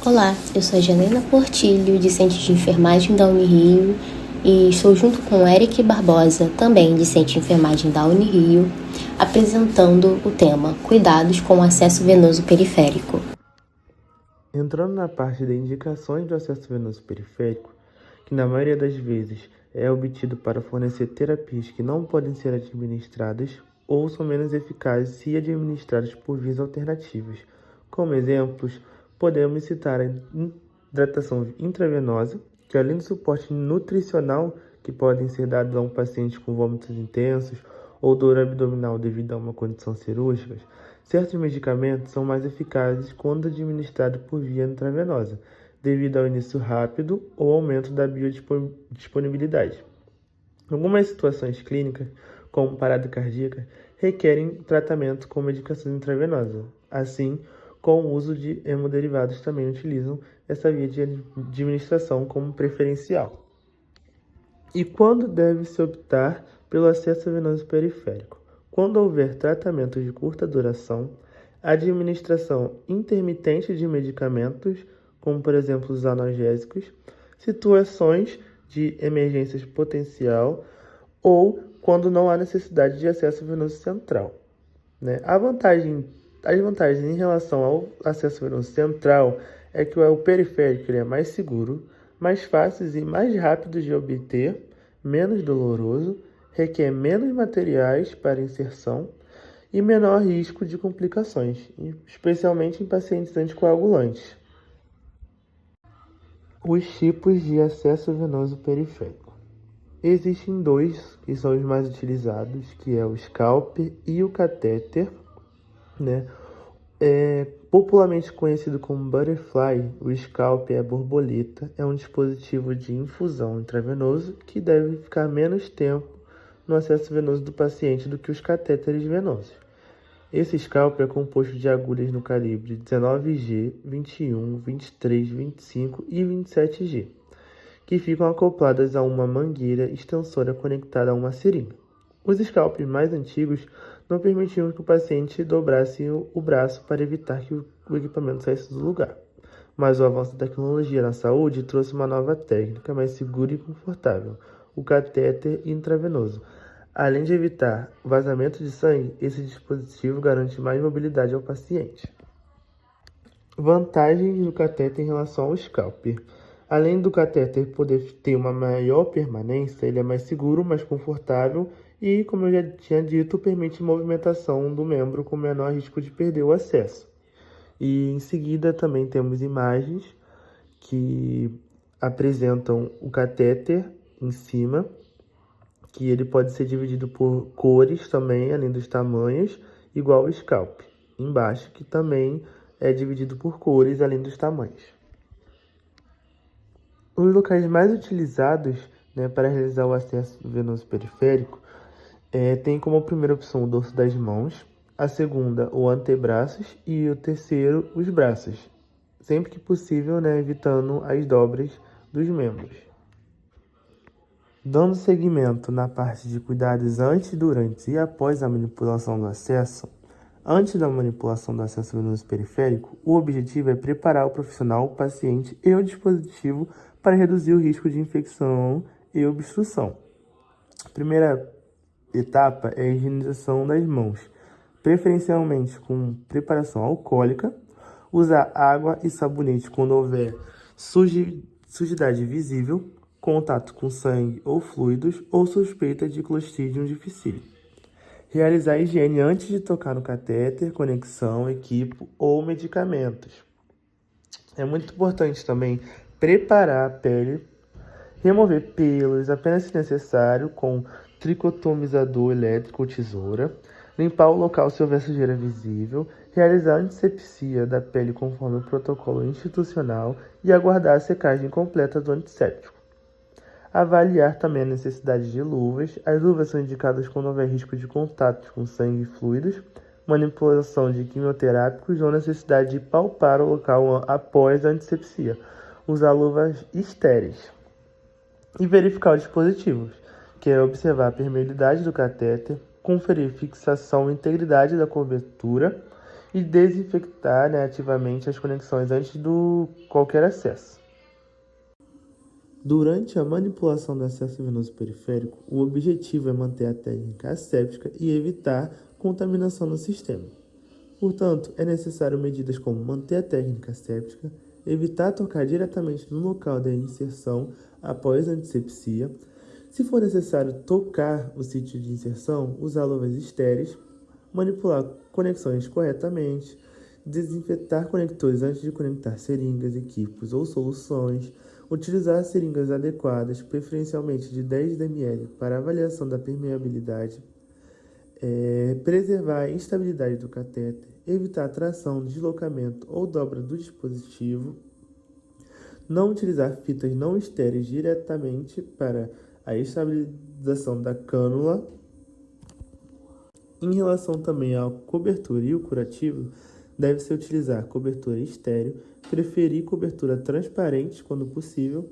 Olá, eu sou a Janaina Portilho, discente de enfermagem da Unirio, e estou junto com Eric Barbosa, também discente de enfermagem da Unirio, apresentando o tema Cuidados com o acesso venoso periférico. Entrando na parte de indicações do acesso venoso periférico, que na maioria das vezes é obtido para fornecer terapias que não podem ser administradas ou são menos eficazes se administradas por vias alternativas. Como exemplos, podemos citar a hidratação intravenosa, que além do suporte nutricional que podem ser dados a um paciente com vômitos intensos ou dor abdominal devido a uma condição cirúrgica, certos medicamentos são mais eficazes quando administrados por via intravenosa, devido ao início rápido ou aumento da biodisponibilidade. Algumas situações clínicas, como parada cardíaca, requerem tratamento com medicação intravenosa. Assim, com o uso de hemoderivados também utilizam essa via de administração como preferencial. E quando deve-se optar pelo acesso venoso periférico? Quando houver tratamentos de curta duração, administração intermitente de medicamentos, como por exemplo os analgésicos, situações de emergência potencial ou quando não há necessidade de acesso venoso central. As vantagens em relação ao acesso venoso central é que o periférico ele é mais seguro, mais fácil e mais rápido de obter, menos doloroso, requer menos materiais para inserção e menor risco de complicações, especialmente em pacientes anticoagulantes. Os tipos de acesso venoso periférico. Existem dois que são os mais utilizados, que é o scalp e o catéter. Popularmente conhecido como butterfly, o scalp é a borboleta, é um dispositivo de infusão intravenoso que deve ficar menos tempo no acesso venoso do paciente do que os catéteres venosos. Esse scalp é composto de agulhas no calibre 19G, 21, 23, 25 e 27G, que ficam acopladas a uma mangueira extensora conectada a uma seringa. Os scalpes mais antigos não permitiam que o paciente dobrasse o braço para evitar que o equipamento saísse do lugar. Mas o avanço da tecnologia na saúde trouxe uma nova técnica mais segura e confortável, o catéter intravenoso. Além de evitar vazamento de sangue, esse dispositivo garante mais mobilidade ao paciente. Vantagens do catéter em relação ao scalp. Além do catéter poder ter uma maior permanência, ele é mais seguro, mais confortável e, como eu já tinha dito, permite movimentação do membro com menor risco de perder o acesso. E em seguida também temos imagens que apresentam o catéter em cima, que ele pode ser dividido por cores também, além dos tamanhos, igual o scalp. Embaixo, que também é dividido por cores, além dos tamanhos. Os locais mais utilizados para realizar o acesso venoso periférico tem como primeira opção o dorso das mãos, a segunda o antebraços e o terceiro os braços, sempre que possível, evitando as dobras dos membros. Dando seguimento na parte de cuidados antes, durante e após a manipulação do acesso. Antes da manipulação do acesso venoso periférico, o objetivo é preparar o profissional, o paciente e o dispositivo para reduzir o risco de infecção e obstrução. A primeira etapa é a higienização das mãos, preferencialmente com preparação alcoólica, usar água e sabonete quando houver sujidade visível, contato com sangue ou fluidos ou suspeita de Clostridium difficile. Realizar a higiene antes de tocar no catéter, conexão, equipo ou medicamentos. É muito importante também preparar a pele, remover pelos apenas se necessário com tricotomizador elétrico ou tesoura, limpar o local se houver sujeira visível, realizar a antisepsia da pele conforme o protocolo institucional e aguardar a secagem completa do antisséptico. Avaliar também a necessidade de luvas. As luvas são indicadas quando houver risco de contato com sangue e fluidos, manipulação de quimioterápicos ou necessidade de palpar o local após a antisepsia. Usar luvas estéreis. E verificar os dispositivos, que é observar a permeabilidade do catéter, conferir fixação e integridade da cobertura e desinfectar, ativamente as conexões antes do qualquer acesso. Durante a manipulação do acesso venoso periférico, o objetivo é manter a técnica asséptica e evitar contaminação no sistema. Portanto, é necessário medidas como manter a técnica asséptica, evitar tocar diretamente no local da inserção após a antisepsia. Se for necessário tocar o sítio de inserção, usar luvas estéreis, manipular conexões corretamente, desinfetar conectores antes de conectar seringas, equipos ou soluções, utilizar seringas adequadas, preferencialmente de 10 ml, para avaliação da permeabilidade, preservar a estabilidade do catéter, evitar tração, deslocamento ou dobra do dispositivo, não utilizar fitas não estéreis diretamente para a estabilização da cânula. Em relação também à cobertura e o curativo, deve-se utilizar cobertura estéreo, preferir cobertura transparente quando possível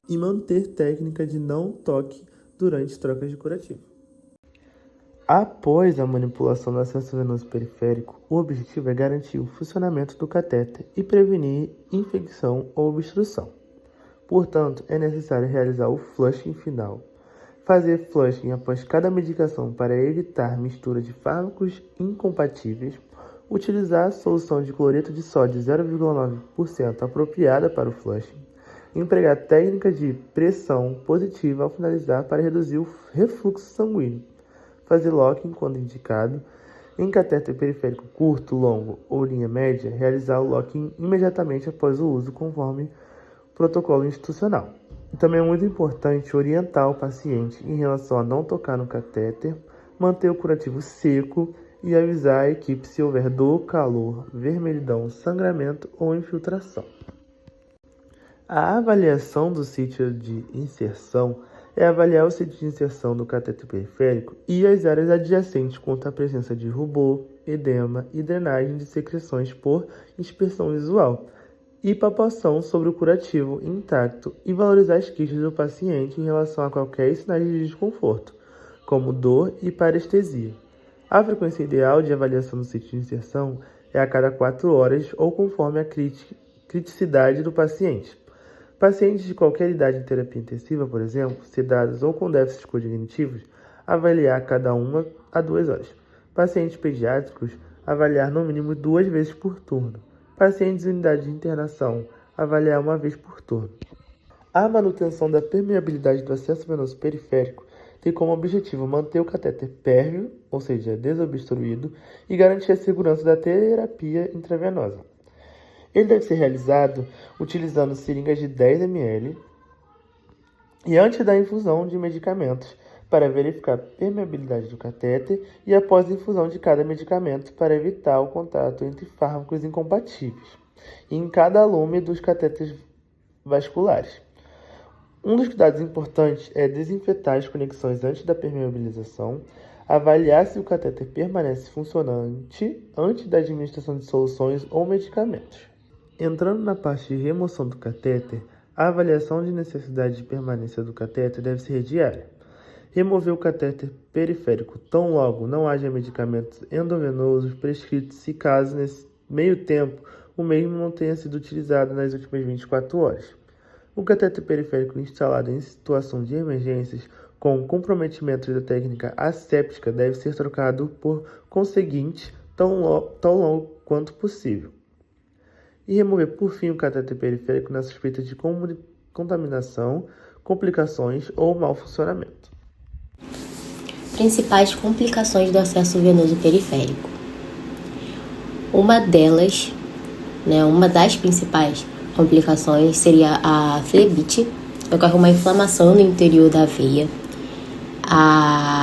e manter técnica de não toque durante trocas de curativo. Após a manipulação do acesso venoso periférico, o objetivo é garantir o funcionamento do catéter e prevenir infecção ou obstrução. Portanto, é necessário realizar o flushing final. Fazer flushing após cada medicação para evitar mistura de fármacos incompatíveis. Utilizar a solução de cloreto de sódio 0,9% apropriada para o flushing. Empregar técnica de pressão positiva ao finalizar para reduzir o refluxo sanguíneo. Fazer locking quando indicado. Em catéter periférico curto, longo ou linha média, realizar o locking imediatamente após o uso, conforme protocolo institucional. Também é muito importante orientar o paciente em relação a não tocar no catéter, manter o curativo seco e avisar a equipe se houver dor, calor, vermelhidão, sangramento ou infiltração. A avaliação do sítio de inserção é avaliar o sítio de inserção do catéter periférico e as áreas adjacentes quanto à presença de rubor, edema e drenagem de secreções por inspeção visual e palpação sobre o curativo intacto e valorizar as queixas do paciente em relação a qualquer sinal de desconforto, como dor e parestesia. A frequência ideal de avaliação do sítio de inserção é a cada 4 horas ou conforme a criticidade do paciente. Pacientes de qualquer idade em terapia intensiva, por exemplo, sedados ou com déficits cognitivos, avaliar cada 1 a 2 horas. Pacientes pediátricos, avaliar no mínimo 2 vezes por turno. Pacientes em unidade de internação, avaliar 1 vez por turno. A manutenção da permeabilidade do acesso venoso periférico tem como objetivo manter o catéter pérvio, ou seja, desobstruído, e garantir a segurança da terapia intravenosa. Ele deve ser realizado utilizando seringas de 10 ml e antes da infusão de medicamentos, para verificar a permeabilidade do catéter e após a infusão de cada medicamento para evitar o contato entre fármacos incompatíveis, e em cada lume dos catéteres vasculares. Um dos cuidados importantes é desinfetar as conexões antes da permeabilização, avaliar se o catéter permanece funcionante antes da administração de soluções ou medicamentos. Entrando na parte de remoção do catéter, a avaliação de necessidade de permanência do catéter deve ser diária. Remover o catéter periférico tão logo não haja medicamentos endovenosos prescritos, se caso nesse meio tempo o mesmo não tenha sido utilizado nas últimas 24 horas. O catéter periférico instalado em situação de emergências com comprometimento da técnica asséptica deve ser trocado por conseguinte tão longo quanto possível. E remover por fim o catéter periférico na suspeita de contaminação, complicações ou mau funcionamento. Principais complicações do acesso venoso periférico. Uma das principais complicações seria a flebite, ocorre uma inflamação no interior da veia,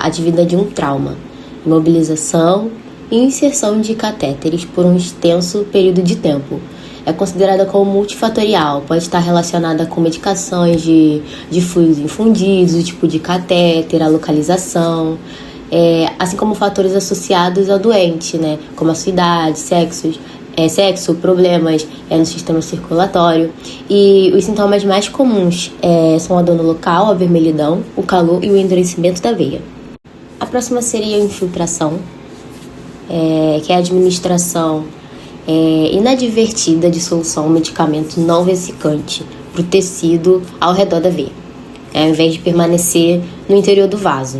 advida de um trauma, imobilização e inserção de catéteres por um extenso período de tempo. É considerada como multifatorial, pode estar relacionada com medicações de fluidos infundidos, o tipo de catéter, a localização, assim como fatores associados ao doente, como a sua idade, sexo, problemas no sistema circulatório. E os sintomas mais comuns são a dor no local, a vermelhidão, o calor e o endurecimento da veia. A próxima seria a infiltração. que é a administração inadvertida de solução ou medicamento não vesicante para o tecido ao redor da veia, ao invés de permanecer no interior do vaso.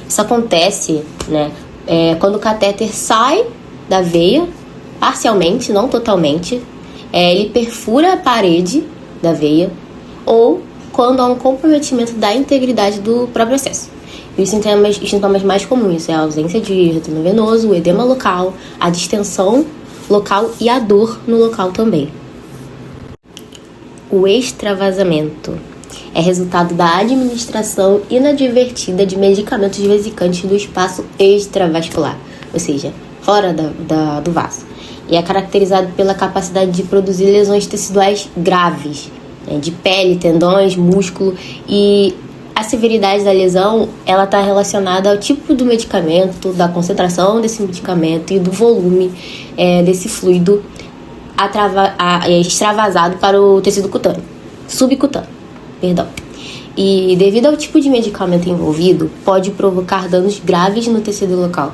Isso acontece, né, quando o catéter sai da veia, parcialmente, não totalmente, ele perfura a parede da veia, ou quando há um comprometimento da integridade do próprio acesso. E os sintomas mais comuns é a ausência de retorno venoso, o edema local, a distensão local e a dor no local também. O extravasamento é resultado da administração inadvertida de medicamentos vesicantes do espaço extravascular, ou seja, fora do vaso. E é caracterizado pela capacidade de produzir lesões teciduais graves, de pele, tendões, músculo, e a severidade da lesão ela está relacionada ao tipo do medicamento, da concentração desse medicamento e do volume desse fluido extravasado para o tecido subcutâneo. E devido ao tipo de medicamento envolvido, pode provocar danos graves no tecido local.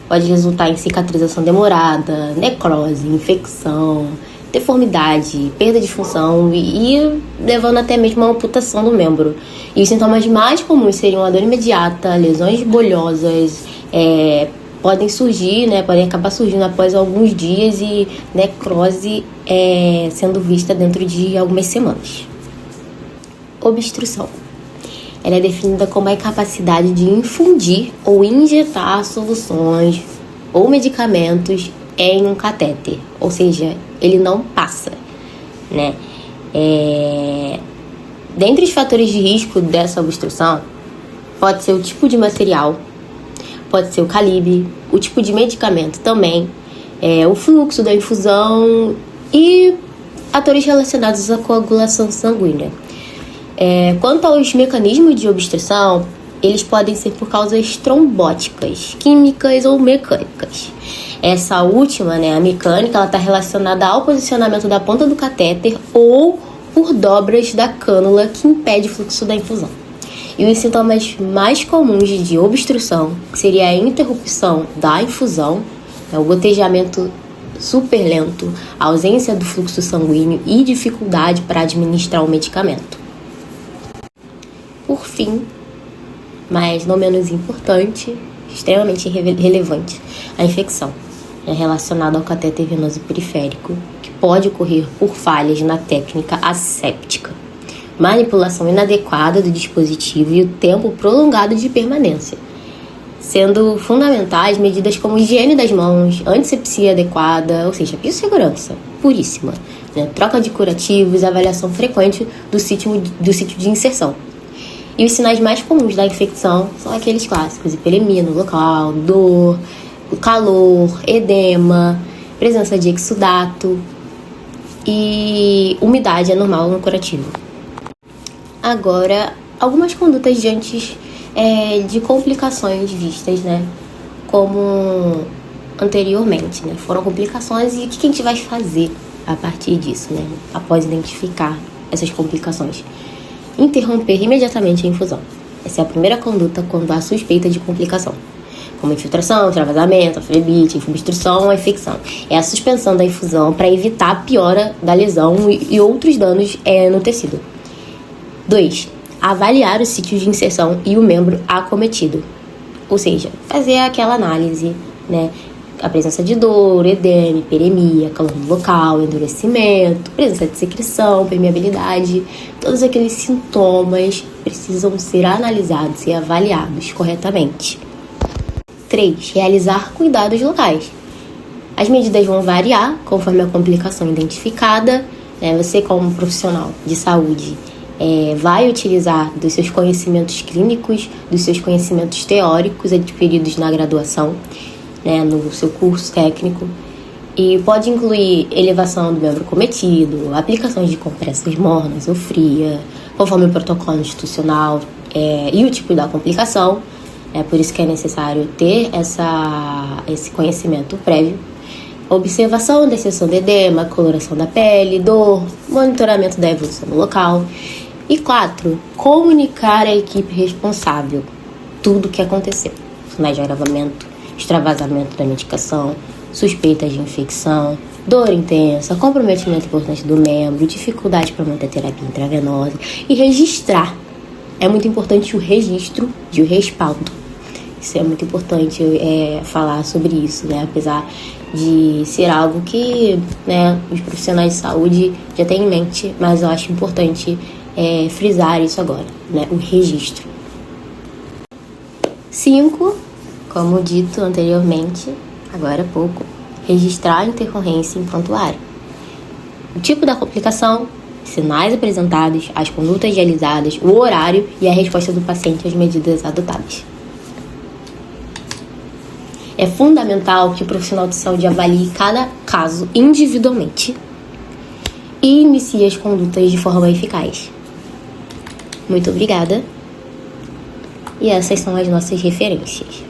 Pode resultar em cicatrização demorada, necrose, infecção, deformidade, perda de função e levando até mesmo a amputação do membro. E os sintomas mais comuns seriam a dor imediata, lesões bolhosas, podem acabar surgindo após alguns dias e necrose sendo vista dentro de algumas semanas. Obstrução. Ela é definida como a incapacidade de infundir ou injetar soluções ou medicamentos em um catéter, ou seja, ele não passa, né? Dentre os fatores de risco dessa obstrução, pode ser o tipo de material, pode ser o calibre, o tipo de medicamento também, o fluxo da infusão e fatores relacionados à coagulação sanguínea. Quanto aos mecanismos de obstrução, eles podem ser por causas trombóticas, químicas ou mecânicas. Essa última, a mecânica, ela está relacionada ao posicionamento da ponta do catéter ou por dobras da cânula que impede o fluxo da infusão. E os sintomas mais comuns de obstrução seria a interrupção da infusão, o gotejamento super lento, a ausência do fluxo sanguíneo e dificuldade para administrar o medicamento. Por fim, mas não menos importante, extremamente relevante, a infecção relacionada ao catéter venoso periférico, que pode ocorrer por falhas na técnica asséptica, manipulação inadequada do dispositivo e o tempo prolongado de permanência, sendo fundamentais medidas como higiene das mãos, antisepsia adequada, ou seja, biossegurança puríssima, troca de curativos, avaliação frequente do sítio de inserção. E os sinais mais comuns da infecção são aqueles clássicos: hiperemia no local, dor, calor, edema, presença de exudato e umidade anormal no curativo. Agora, algumas condutas diante de complicações vistas, como anteriormente, foram complicações, e o que a gente vai fazer a partir disso, após identificar essas complicações? Interromper imediatamente a infusão. Essa é a primeira conduta quando há suspeita de complicação, como infiltração, extravasamento, flebite, obstrução ou infecção. É a suspensão da infusão para evitar a piora da lesão e outros danos no tecido. 2. Avaliar o sítio de inserção e o membro acometido. Ou seja, fazer aquela análise, a presença de dor, edema, hiperemia, calor no local, endurecimento, presença de secreção, permeabilidade. Todos aqueles sintomas precisam ser analisados e avaliados corretamente. 3. Realizar cuidados locais. As medidas vão variar conforme a complicação identificada. Você, como profissional de saúde, vai utilizar dos seus conhecimentos clínicos, dos seus conhecimentos teóricos adquiridos na graduação, no seu curso técnico, e pode incluir elevação do membro cometido, aplicações de compressas mornas ou fria, conforme o protocolo institucional e o tipo da complicação. Por isso que é necessário ter esse conhecimento prévio. Observação da exceção de edema, coloração da pele, dor, monitoramento da evolução no local. E 4, comunicar à equipe responsável tudo o que aconteceu. Sinais de agravamento, extravasamento da medicação, suspeitas de infecção, dor intensa, comprometimento importante do membro, dificuldade para manter a terapia intravenosa e registrar. É muito importante o registro de respaldo. Isso é muito importante falar sobre isso, né? Apesar de ser algo que, né, os profissionais de saúde já têm em mente, mas eu acho importante frisar isso agora, né? O registro. 5, como dito anteriormente, agora há pouco, registrar a intercorrência em prontuário. O tipo da complicação, sinais apresentados, as condutas realizadas, o horário e a resposta do paciente às medidas adotadas. É fundamental que o profissional de saúde avalie cada caso individualmente e inicie as condutas de forma eficaz. Muito obrigada. E essas são as nossas referências.